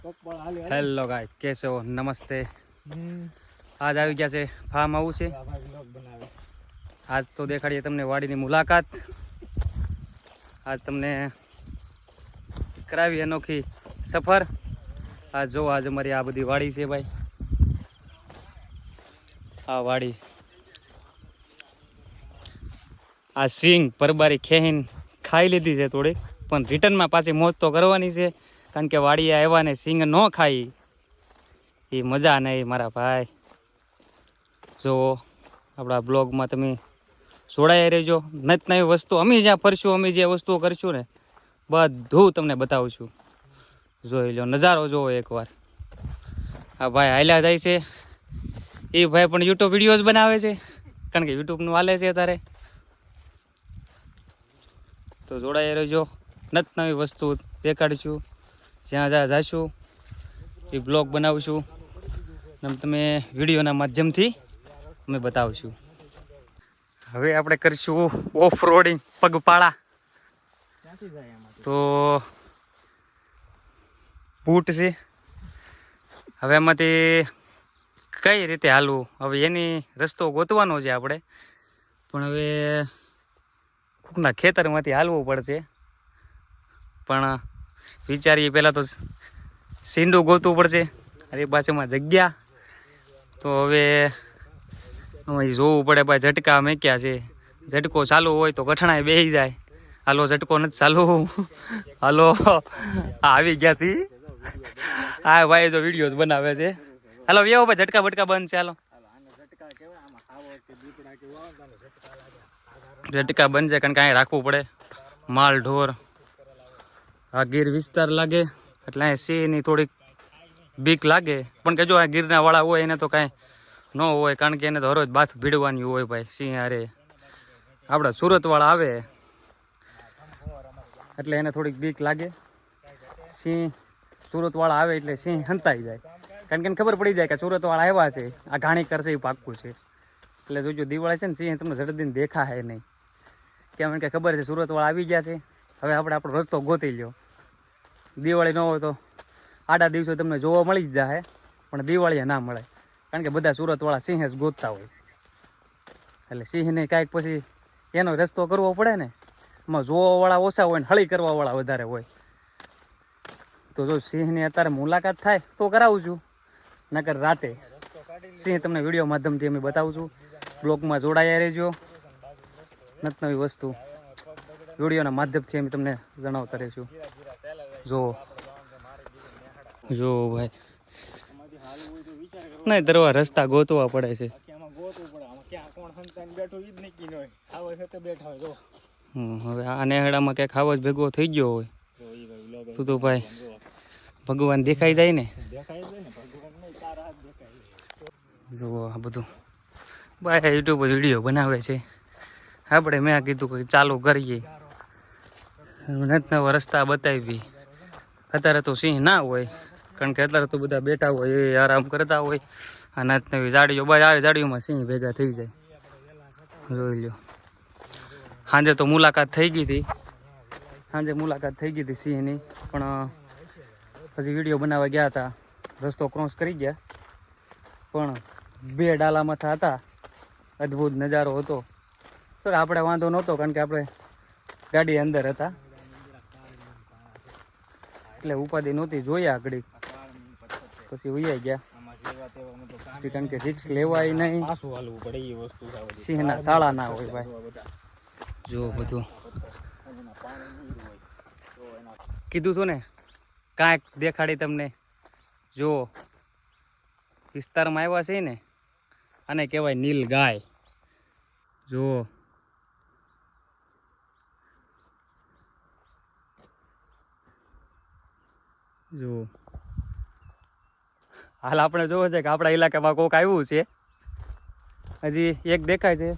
Hello guys, कैसे हो? नमस्ते। आज આવી ગયા છે ફાર્મ હાઉસ છે। આજ તો દેખાડીએ તમને વાડીની મુલાકાત। આજ તમને કરાવી અનોખી સફર। આજ જો આજ અમારી આ બધી વાડી છે ભાઈ। આ વાડી આ સિંગ પરબારી ખેહીન ખાઈ લીધી છે થોડી, પણ રિટર્નમાં પાછી મોજ તો કરવાની છે, કારણ કે વાડીએ આવ્યા ને સિંગ ન ખાઈ એ મજા નહીં મારા ભાઈ। જો આપણા બ્લોગમાં તમે જોડાયા રહેજો। નત નવી વસ્તુ અમે જ્યાં ફરશું, અમે જે વસ્તુઓ કરશું ને બધું તમને બતાવશું। જોઈ લો નજારો જોવો એકવાર। આ ભાઈ હાલ્યા જાય છે, એ ભાઈ પણ યુટ્યુબ વિડીયોઝ બનાવે છે, કારણ કે યુટ્યુબનું હાલે છે અત્યારે। તો જોડાયા રહેજો, નત નવી વસ્તુ દેખાડીશું। જ્યાં જ્યાં જઈશું એ બ્લોગ બનાવશું, તમે વિડીયોના માધ્યમથી અમે બતાવશું। હવે આપણે કરીશું ઓફ રોડિંગ પગપાળા। તો બૂટ છે, હવે એમાંથી કઈ રીતે હાલવું હવે એની રસ્તો ગોતવાનો છે આપણે, પણ હવે કોકના ખેતરમાંથી હાલવું પડશે। પણ વિચારીએ પહેલાં તો સીંડું ગોતવું પડશે, અરે પાછળમાં જગ્યા તો હવે અમારે જોવું પડે ભાઈ। ઝટકા મેક્યા છે, ઝટકો ચાલુ હોય તો કઠણાઈ બેસી જાય। હાલો ઝટકો નથી ચાલુ, હાલો આવી ગયા છીએ। હા ભાઈ જો વિડીયો બનાવે છે, હાલો વ્યવ ભાઈ ઝટકા બટકા બંધ છે, હાલો ઝટકા બંધ છે, કારણ કે અહીં રાખવું પડે માલ ઢોર। આ ગીર વિસ્તાર લાગે એટલે અહીં સિંહની થોડીક બીક લાગે, પણ કે જો આ ગીરના વાળા હોય એને તો કાંઈ ન હોય, કારણ કે એને તો હરોજ બાથ ભીડવાની હોય ભાઈ સિંહ હારે। આપણા સુરતવાળા આવે એટલે એને થોડીક બીક લાગે। સિંહ સુરતવાળા આવે એટલે સિંહ હંતાઈ જાય, કારણ કે એને ખબર પડી જાય કે સુરતવાળા આવ્યા છે, આ ઘાણી કરશે એ પાક્કું છે। એટલે જોજો દિવાળી છે ને સિંહ તમને ઝડદીને દેખાશે નહીં, કેમ કે ખબર છે સુરતવાળા આવી ગયા છે। હવે આપણે આપણો રસ્તો ગોતી લ્યો। દિવાળી ન હોય તો આડા દિવસો તમને જોવા મળી જ જાય, પણ દિવાળીએ ના મળે, કારણ કે બધા સુરતવાળા સિંહ જ ગોતતા હોય। એટલે સિંહને કાંઈક પછી એનો રસ્તો કરવો પડે ને, એમાં જોવાવાળા ઓછા હોય ને હળી કરવાવાળા વધારે હોય। તો જો સિંહની અત્યારે મુલાકાત થાય તો કરાવું છું, નકર રાતે સિંહ તમને વિડીયો માધ્યમથી અમે બતાવું છું। બ્લોગમાં જોડાયા રહેજો, નત નવી વસ્તુ વિડીયોના માધ્યમથી અમે તમને જણાવતા રહીશું। જો ભાઈ નહીં દરવા રસ્તા ગોતવા પડે છે। હવે આ નેહડામાં ક્યાંક આવો જ ભેગો થઈ ગયો હોય તો ભાઈ ભગવાન દેખાઈ જાય ને। જુઓ આ બધું ભાઈ યુટ્યુબ વિડીયો બનાવે છે, આપણે મેં કીધું કે ચાલુ કરીએ, નત નવા રસ્તા બતાવી। અત્યારે તો સિંહ ના હોય, કારણ કે અત્યારે તો બધા બેઠા હોય, એ આરામ કરતા હોય, આ નત નવી જાડીઓ બાય આવે, જાડીઓમાં સિંહ ભેગા થઈ જાય। જોઈ લ્યો સાંજે તો મુલાકાત થઈ ગઈ હતી, સિંહની, પણ પછી વિડીયો બનાવવા ગયા હતા, રસ્તો ક્રોસ કરી ગયા, પણ બે ડાલામાં હતા, અદ્ભુત નજારો હતો। તો આપણે વાંધો નહોતો, કારણ કે આપણે ગાડી અંદર હતા એટલે ઉપાધિ નહોતી, જોયા આગળ પછી વૈયા ગયા, પછી કારણ કે રિક્સ લેવાય નહીં, સિંહના શાળા ના હોય ભાઈ। જો બધું કીધું હતું ને કાંઈક દેખાડી તમને। જો વિસ્તારમાં આવ્યા છે ને, આને કહેવાય નીલ ગાય। જો હાલ આપણે જોવો છે કે આપણા ઇલાકામાં કોક આવ્યું છે, હજી એક દેખાય છે,